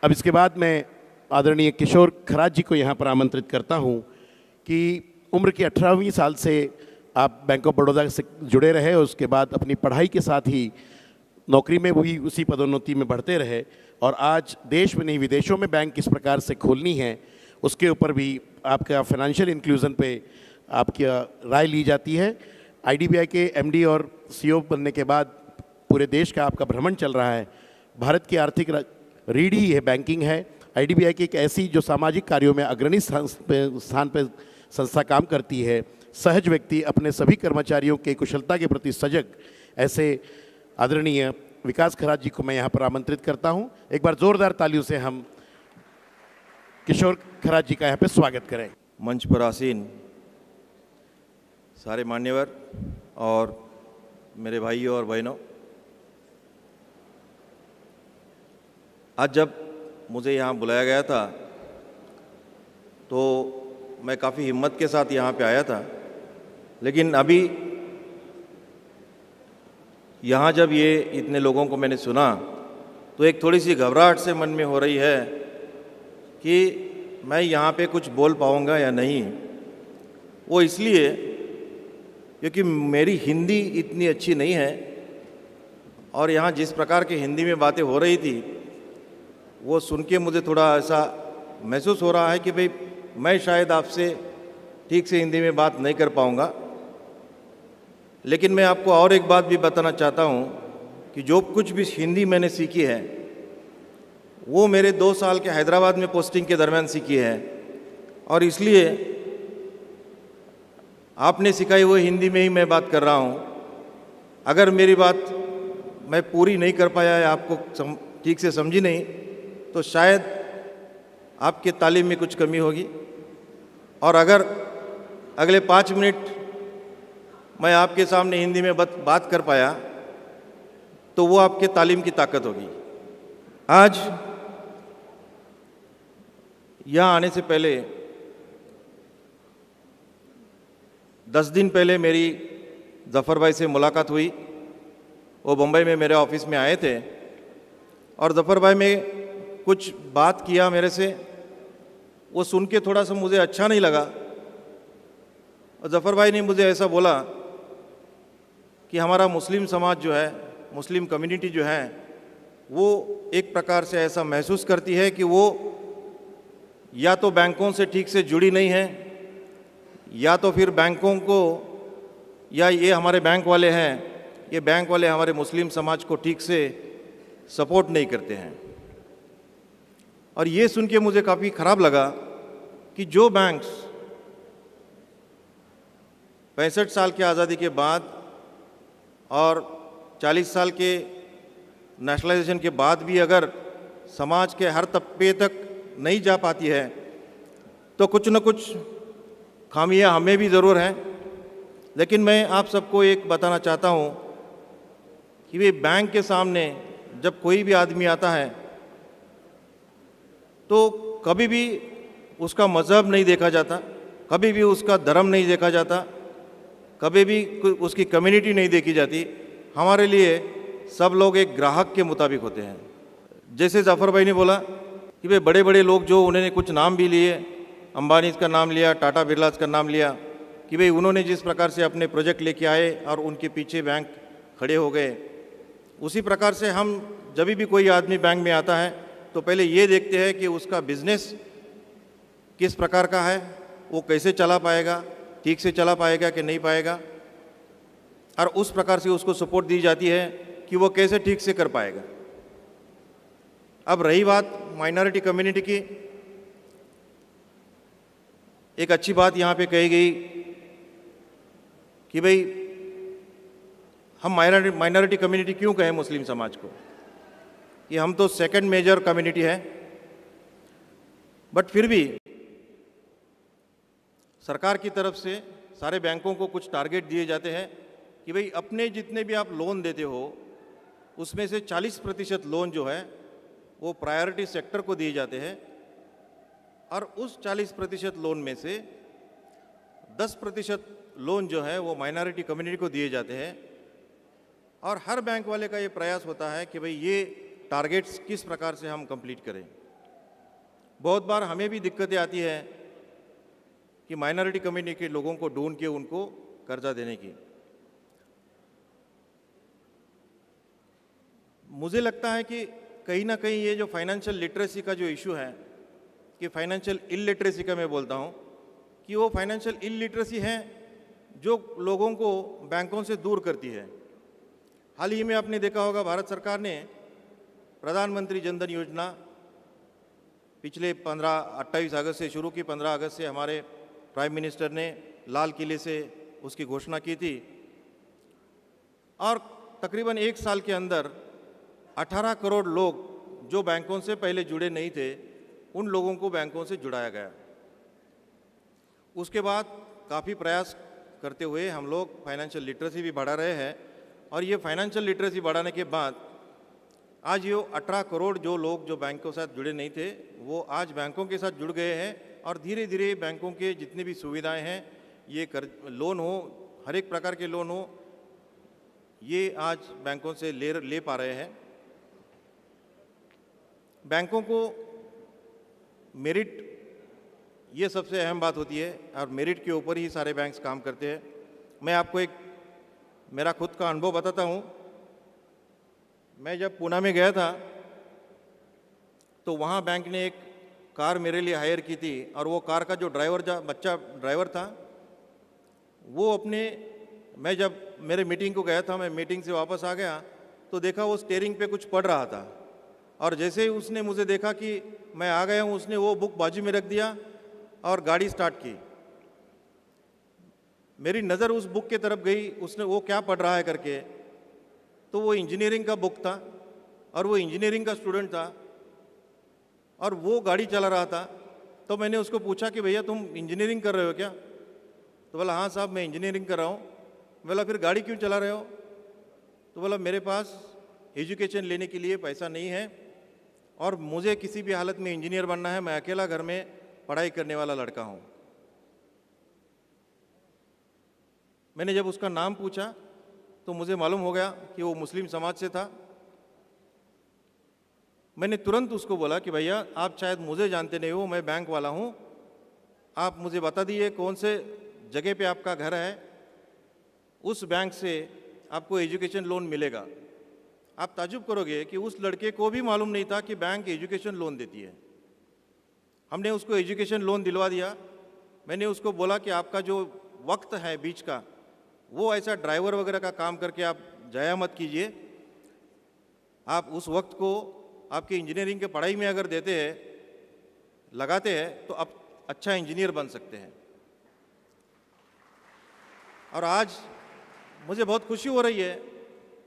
अब इसके बाद मैं आदरणीय किशोर खराज जी को यहाँ पर आमंत्रित करता हूँ कि उम्र की 18वीं साल से आप बैंक ऑफ बड़ौदा से जुड़े रहे और उसके बाद अपनी पढ़ाई के साथ ही नौकरी में भी उसी पदोन्नति में बढ़ते रहे और आज देश में नहीं विदेशों में बैंक किस प्रकार से खोलनी है उसके ऊपर भी आपका फाइनेंशियल इंक्लूजन पे आपकी राय ली जाती है। आईडीबीआई के एमडी और सीईओ बनने के बाद पूरे देश का आपका भ्रमण चल रहा है। भारत की आर्थिक रीढ़ ही है बैंकिंग है। आईडीबीआई की एक ऐसी जो सामाजिक कार्यों में अग्रणी स्थान पर संस्था काम करती है। सहज व्यक्ति अपने सभी कर्मचारियों के कुशलता के प्रति सजग, ऐसे आदरणीय विकास खराज जी को मैं यहाँ पर आमंत्रित करता हूँ। एक बार जोरदार तालियों से हम किशोर खराज जी का यहाँ पे स्वागत करें। मंच पर आसीन सारे मान्यवर और मेरे भाइयों और बहनों, आज जब मुझे यहाँ बुलाया गया था तो मैं काफ़ी हिम्मत के साथ यहाँ पे आया था, लेकिन अभी यहाँ जब ये इतने लोगों को मैंने सुना तो एक थोड़ी सी घबराहट से मन में हो रही है कि मैं यहाँ पे कुछ बोल पाऊँगा या नहीं। वो इसलिए क्योंकि मेरी हिंदी इतनी अच्छी नहीं है और यहाँ जिस प्रकार की हिंदी में बातें हो रही थी वो सुन के मुझे थोड़ा ऐसा महसूस हो रहा है कि भाई मैं शायद आपसे ठीक से हिंदी में बात नहीं कर पाऊँगा। लेकिन मैं आपको और एक बात भी बताना चाहता हूँ कि जो कुछ भी हिंदी मैंने सीखी है वो मेरे 2 साल के हैदराबाद में पोस्टिंग के दरमियान सीखी है और इसलिए आपने सिखाई हुई हिंदी में ही मैं बात कर रहा हूँ। अगर मेरी बात मैं पूरी नहीं कर पाया या आपको ठीक से समझी नहीं तो शायद आपके तालीम में कुछ कमी होगी और अगर अगले 5 मिनट मैं आपके सामने हिंदी में बात कर पाया तो वो आपके तालीम की ताकत होगी। आज यहाँ आने से पहले 10 दिन पहले मेरी ज़फ़र भाई से मुलाकात हुई। वो बम्बई में मेरे ऑफिस में आए थे और ज़फ़र भाई में कुछ बात किया मेरे से, वो सुन के थोड़ा सा मुझे अच्छा नहीं लगा और ज़फ़र भाई ने मुझे ऐसा बोला कि हमारा मुस्लिम समाज जो है, मुस्लिम कम्युनिटी जो है, वो एक प्रकार से ऐसा महसूस करती है कि वो या तो बैंकों से ठीक से जुड़ी नहीं है या तो फिर बैंकों को या ये हमारे बैंक वाले हैं, ये बैंक वाले हमारे मुस्लिम समाज को ठीक से सपोर्ट नहीं करते हैं। और ये सुन के मुझे काफ़ी ख़राब लगा कि जो बैंक्स 65 साल की आज़ादी के बाद और 40 साल के नेशनलाइजेशन के बाद भी अगर समाज के हर तबके तक नहीं जा पाती है तो कुछ न कुछ खामियां हमें भी ज़रूर हैं। लेकिन मैं आप सबको एक बताना चाहता हूं कि वे बैंक के सामने जब कोई भी आदमी आता है तो कभी भी उसका मज़हब नहीं देखा जाता, कभी भी उसका धर्म नहीं देखा जाता, कभी भी उसकी कम्युनिटी नहीं देखी जाती। हमारे लिए सब लोग एक ग्राहक के मुताबिक होते हैं। जैसे ज़फ़र भाई ने बोला कि भाई बड़े बड़े लोग जो उन्होंने कुछ नाम भी लिए, अंबानी का नाम लिया, टाटा बिरला का नाम लिया, कि भाई उन्होंने जिस प्रकार से अपने प्रोजेक्ट लेके आए और उनके पीछे बैंक खड़े हो गए, उसी प्रकार से हम जब भी कोई आदमी बैंक में आता है तो पहले ये देखते हैं कि उसका बिजनेस किस प्रकार का है, वो कैसे चला पाएगा, ठीक से चला पाएगा कि नहीं पाएगा, और उस प्रकार से उसको सपोर्ट दी जाती है कि वो कैसे ठीक से कर पाएगा। अब रही बात माइनॉरिटी कम्युनिटी की, एक अच्छी बात यहाँ पे कही गई कि भाई हम माइनॉरिटी कम्युनिटी क्यों कहें मुस्लिम समाज को, कि हम तो सेकंड मेजर कम्युनिटी है। बट फिर भी सरकार की तरफ से सारे बैंकों को कुछ टारगेट दिए जाते हैं कि भाई अपने जितने भी आप लोन देते हो उसमें से 40% लोन जो है वो प्रायोरिटी सेक्टर को दिए जाते हैं और उस 40% लोन में से 10% लोन जो है वो माइनॉरिटी कम्युनिटी को दिए जाते हैं। और हर बैंक वाले का ये प्रयास होता है कि भाई ये टारगेट्स किस प्रकार से हम कंप्लीट करें। बहुत बार हमें भी दिक्कतें आती है कि माइनॉरिटी कम्युनिटी के लोगों को ढूंढ के उनको कर्जा देने की। मुझे लगता है कि कहीं ना कहीं ये जो फाइनेंशियल लिटरेसी का जो इशू है, कि फाइनेंशियल इलिटरेसी का मैं बोलता हूँ, कि वो फाइनेंशियल इलिटरेसी है जो लोगों को बैंकों से दूर करती है। हाल ही में आपने देखा होगा भारत सरकार ने प्रधानमंत्री जनधन योजना पिछले 28 अगस्त से शुरू की। 15 अगस्त से हमारे प्राइम मिनिस्टर ने लाल किले से उसकी घोषणा की थी और तकरीबन एक साल के अंदर 18 करोड़ लोग जो बैंकों से पहले जुड़े नहीं थे, उन लोगों को बैंकों से जुड़ाया गया। उसके बाद काफ़ी प्रयास करते हुए हम लोग फाइनेंशियल लिटरेसी भी बढ़ा रहे हैं और ये फाइनेंशियल लिटरेसी बढ़ाने के बाद आज ये 18 करोड़ जो लोग जो बैंकों के साथ जुड़े नहीं थे, वो आज बैंकों के साथ जुड़ गए हैं और धीरे धीरे बैंकों के जितनी भी सुविधाएं हैं, ये लोन हो, हर एक प्रकार के लोन हो, ये आज बैंकों से ले पा रहे हैं। बैंकों को मेरिट, ये सबसे अहम बात होती है और मेरिट के ऊपर ही सारे बैंक्स काम करते हैं। मैं आपको एक मेरा खुद का अनुभव बताता हूँ। मैं जब पूना में गया था तो वहाँ बैंक ने एक कार मेरे लिए हायर की थी और वो कार का जो बच्चा ड्राइवर था, वो मैं जब मेरे मीटिंग को गया था, मैं मीटिंग से वापस आ गया तो देखा वो स्टीयरिंग पे कुछ पढ़ रहा था और जैसे ही उसने मुझे देखा कि मैं आ गया हूँ, उसने वो बुक बाजू में रख दिया और गाड़ी स्टार्ट की। मेरी नज़र उस बुक के तरफ गई, उसने वो क्या पढ़ रहा है करके, तो वो इंजीनियरिंग का बुक था और वो इंजीनियरिंग का स्टूडेंट था और वो गाड़ी चला रहा था। तो मैंने उसको पूछा कि भैया तुम इंजीनियरिंग कर रहे हो क्या? तो बोला हाँ साहब मैं इंजीनियरिंग कर रहा हूँ। बोला फिर गाड़ी क्यों चला रहे हो? तो बोला मेरे पास एजुकेशन लेने के लिए पैसा नहीं है और मुझे किसी भी हालत में इंजीनियर बनना है, मैं अकेला घर में पढ़ाई करने वाला लड़का हूँ। मैंने जब उसका नाम पूछा तो मुझे मालूम हो गया कि वो मुस्लिम समाज से था। मैंने तुरंत उसको बोला कि भैया आप शायद मुझे जानते नहीं हो, मैं बैंक वाला हूँ, आप मुझे बता दीजिए कौन से जगह पे आपका घर है, उस बैंक से आपको एजुकेशन लोन मिलेगा। आप ताजुब करोगे कि उस लड़के को भी मालूम नहीं था कि बैंक एजुकेशन लोन देती है। हमने उसको एजुकेशन लोन दिलवा दिया। मैंने उसको बोला कि आपका जो वक्त है बीच का, वो ऐसा ड्राइवर वगैरह का काम करके आप जाया मत कीजिए। आप उस वक्त को आपकी इंजीनियरिंग के पढ़ाई में अगर देते हैं, लगाते हैं, तो आप अच्छा इंजीनियर बन सकते हैं। और आज मुझे बहुत खुशी हो रही है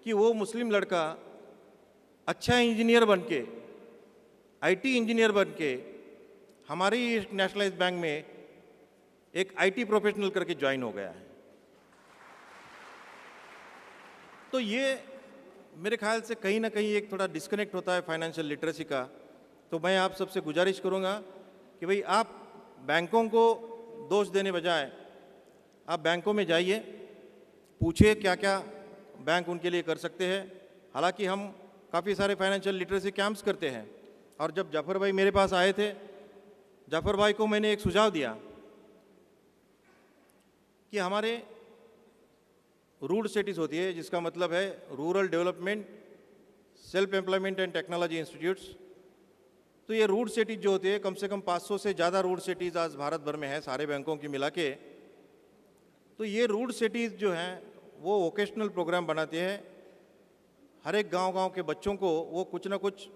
कि वो मुस्लिम लड़का अच्छा इंजीनियर बनके, आईटी इंजीनियर बनके हमारे नेशनलाइज बैंक में एक आईटी प्रोफेशनल करके ज्वाइन हो गया है। तो ये मेरे ख्याल से कहीं ना कहीं एक थोड़ा डिस्कनेक्ट होता है फाइनेंशियल लिटरेसी का। तो मैं आप सबसे गुजारिश करूंगा कि भाई आप बैंकों को दोष देने बजाय आप बैंकों में जाइए, पूछिए क्या क्या बैंक उनके लिए कर सकते हैं। हालांकि हम काफ़ी सारे फाइनेंशियल लिटरेसी कैंप्स करते हैं और जब जाफ़र भाई मेरे पास आए थे, जाफ़र भाई को मैंने एक सुझाव दिया कि हमारे रूड सिटीज़ होती है, जिसका मतलब है rural development self employment and technology institutes. तो ये रूड सिटीज़ जो होती है, कम से कम 500 से ज़्यादा रूड सिटीज़ आज भारत भर में है, सारे बैंकों की मिला के। तो ये रूड सिटीज़ जो हैं वो वोकेशनल प्रोग्राम बनाते हैं। हर एक गांव के बच्चों को वो कुछ ना कुछ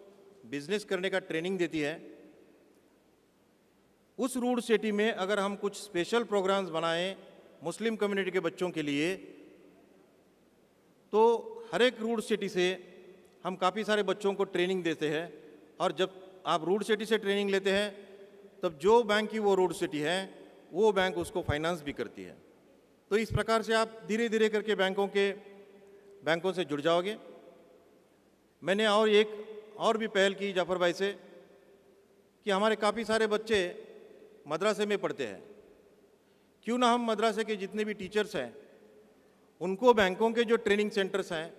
बिजनेस करने का ट्रेनिंग देती है। उस रूड सिटी में अगर हम कुछ स्पेशल प्रोग्राम्स बनाएं मुस्लिम कम्युनिटी के बच्चों के लिए, तो हर एक रूड सिटी से हम काफ़ी सारे बच्चों को ट्रेनिंग देते हैं। और जब आप रूड सिटी से ट्रेनिंग लेते हैं, तब जो बैंक की वो रूड सिटी है, वो बैंक उसको फाइनेंस भी करती है। तो इस प्रकार से आप धीरे धीरे करके बैंकों से जुड़ जाओगे। मैंने और भी पहल की जाफ़र भाई से कि हमारे काफ़ी सारे बच्चे मदरसे में पढ़ते हैं, क्यों ना हम मदरसे के जितने भी टीचर्स हैं उनको बैंकों के जो ट्रेनिंग सेंटर्स हैं,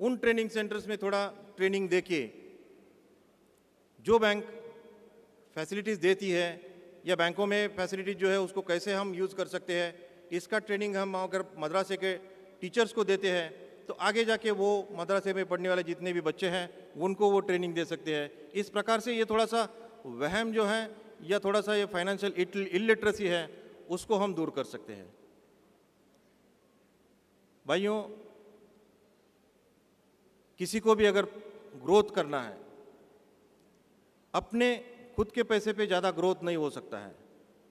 उन ट्रेनिंग सेंटर्स में थोड़ा ट्रेनिंग देके जो बैंक फैसिलिटीज़ देती है या बैंकों में फैसिलिटीज़ जो है उसको कैसे हम यूज़ कर सकते हैं, इसका ट्रेनिंग हम अगर मदरसे के टीचर्स को देते हैं तो आगे जाके वो मदरसे में पढ़ने वाले जितने भी बच्चे हैं उनको वो ट्रेनिंग दे सकते हैं। इस प्रकार से ये थोड़ा सा वहम जो है या थोड़ा सा ये फाइनेंशियल इलिटरेसी है उसको हम दूर कर सकते हैं। भाइयों, किसी को भी अगर ग्रोथ करना है, अपने खुद के पैसे पे ज़्यादा ग्रोथ नहीं हो सकता है,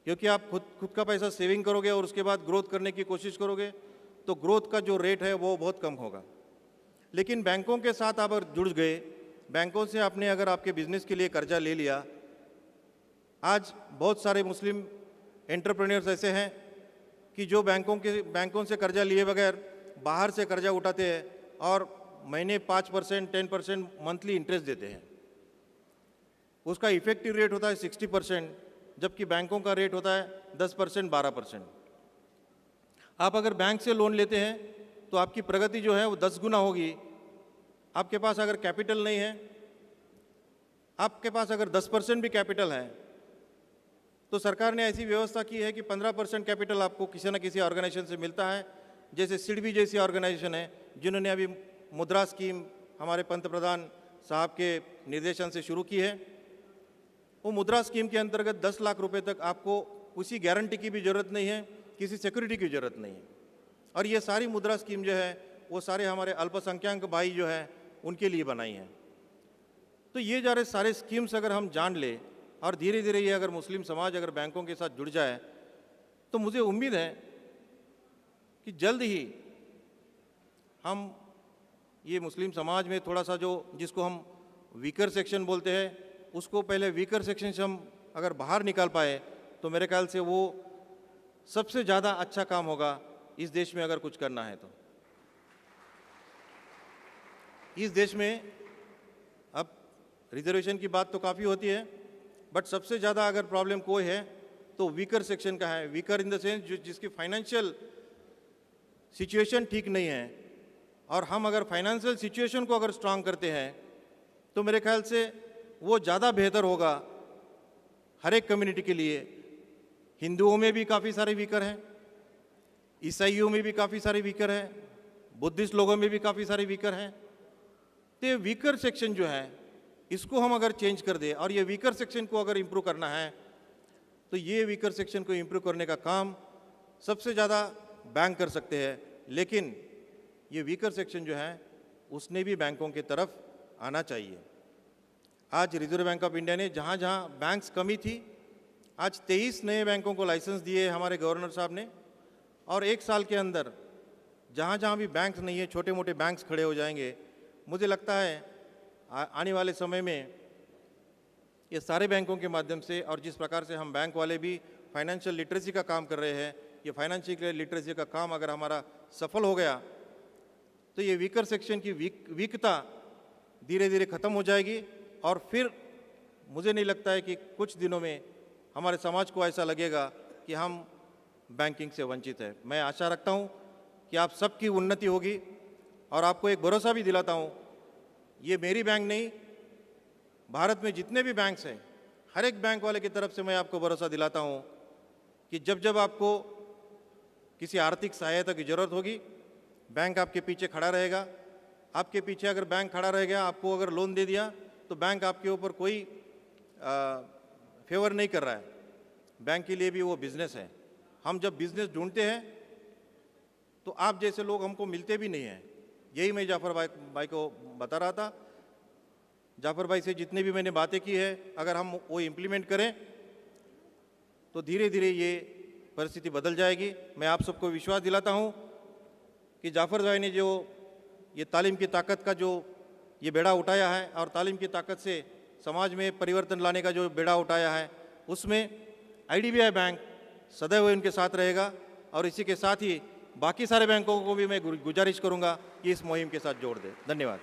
क्योंकि आप खुद का पैसा सेविंग करोगे और उसके बाद ग्रोथ करने की कोशिश करोगे तो ग्रोथ का जो रेट है वो बहुत कम होगा। लेकिन बैंकों के साथ आप अगर जुड़ गए, बैंकों से आपने अगर आपके बिजनेस के लिए कर्जा ले लिया, आज बहुत सारे मुस्लिम एंटरप्रेन्योर्स ऐसे हैं कि जो बैंकों से कर्जा लिए बगैर बाहर से कर्जा उठाते हैं और महीने 5% 10% मंथली इंटरेस्ट देते हैं। उसका इफेक्टिव रेट होता है 60%, जबकि बैंकों का रेट होता है 10% 12%। आप अगर बैंक से लोन लेते हैं तो आपकी प्रगति जो है वो 10 गुना होगी। आपके पास अगर कैपिटल नहीं है, आपके पास अगर 10% भी कैपिटल है, तो सरकार ने ऐसी व्यवस्था की है कि 15% कैपिटल आपको किसी न किसी ऑर्गेनाइजेशन से मिलता है, जैसे सिडबी जैसी ऑर्गेनाइजेशन है जिन्होंने अभी मुद्रा स्कीम हमारे पंतप्रधान साहब के निर्देशन से शुरू की है। वो मुद्रा स्कीम के अंतर्गत 10 लाख रुपए तक आपको किसी गारंटी की भी ज़रूरत नहीं है, किसी सिक्योरिटी की ज़रूरत नहीं है। और ये सारी मुद्रा स्कीम जो है वो सारे हमारे अल्पसंख्यक भाई जो है उनके लिए बनाई है। तो ये जा रहे सारे स्कीम्स अगर हम जान ले और धीरे धीरे ये अगर मुस्लिम समाज अगर बैंकों के साथ जुड़ जाए तो मुझे उम्मीद है कि जल्द ही हम ये मुस्लिम समाज में थोड़ा सा जो जिसको हम वीकर सेक्शन बोलते हैं उसको पहले वीकर सेक्शन से हम अगर बाहर निकाल पाए तो मेरे ख्याल से वो सबसे ज़्यादा अच्छा काम होगा इस देश में अगर कुछ करना है तो। इस देश में अब रिजर्वेशन की बात तो काफ़ी होती है, बट सबसे ज़्यादा अगर प्रॉब्लम कोई है तो वीकर सेक्शन का है। वीकर इन द सेंस जिसकी फाइनेंशियल सिचुएशन ठीक नहीं है, और हम अगर फाइनेंशियल सिचुएशन को अगर स्ट्रांग करते हैं तो मेरे ख्याल से वो ज़्यादा बेहतर होगा हर एक कम्युनिटी के लिए। हिंदुओं में भी काफ़ी सारे वीकर हैं, ईसाइयों में भी काफ़ी सारे वीकर हैं, बुद्धिस्ट लोगों में भी काफ़ी सारे वीकर हैं। तो ये वीकर सेक्शन जो है इसको हम अगर चेंज कर दें और ये वीकर सेक्शन को अगर इम्प्रूव करना है तो ये वीकर सेक्शन को इम्प्रूव करने का काम सबसे ज़्यादा बैंक कर सकते हैं। लेकिन ये वीकर सेक्शन जो है उसने भी बैंकों की तरफ आना चाहिए। आज रिजर्व बैंक ऑफ इंडिया ने जहाँ जहाँ बैंक्स कमी थी, आज 23 नए बैंकों को लाइसेंस दिए हमारे गवर्नर साहब ने, और एक साल के अंदर जहाँ जहाँ भी बैंक्स नहीं है छोटे मोटे बैंक्स खड़े हो जाएंगे। मुझे लगता है आने वाले समय में ये सारे बैंकों के माध्यम से, और जिस प्रकार से हम बैंक वाले भी फाइनेंशियल लिटरेसी का काम कर रहे हैं, ये फाइनेंशियल लिटरेसी का काम अगर हमारा सफल हो गया तो ये वीकर सेक्शन की वीकता धीरे धीरे ख़त्म हो जाएगी। और फिर मुझे नहीं लगता है कि कुछ दिनों में हमारे समाज को ऐसा लगेगा कि हम बैंकिंग से वंचित हैं। मैं आशा रखता हूँ कि आप सबकी उन्नति होगी, और आपको एक भरोसा भी दिलाता हूँ, ये मेरी बैंक नहीं, भारत में जितने भी बैंक्स हैं हर एक बैंक वाले की तरफ से मैं आपको भरोसा दिलाता हूँ कि जब जब आपको किसी आर्थिक सहायता की ज़रूरत होगी बैंक आपके पीछे खड़ा रहेगा। आपके पीछे अगर बैंक खड़ा रह गया, आपको अगर लोन दे दिया तो बैंक आपके ऊपर कोई फेवर नहीं कर रहा है। बैंक के लिए भी वो बिज़नेस है। हम जब बिज़नेस ढूंढते हैं तो आप जैसे लोग हमको मिलते भी नहीं हैं। यही मैं जाफ़र भाई को बता रहा था। जाफ़र भाई से जितनी भी मैंने बातें की है, अगर हम वो इम्प्लीमेंट करें तो धीरे धीरे ये परिस्थिति बदल जाएगी। मैं आप सबको विश्वास दिलाता हूँ कि जाफ़र भाई ने जो ये तालीम की ताकत का जो ये बेड़ा उठाया है और तालीम की ताकत से समाज में परिवर्तन लाने का जो बेड़ा उठाया है, उसमें IDBI बैंक सदैव इनके साथ रहेगा। और इसी के साथ ही बाकी सारे बैंकों को भी मैं गुजारिश करूंगा कि इस मुहिम के साथ जोड़ दें। धन्यवाद।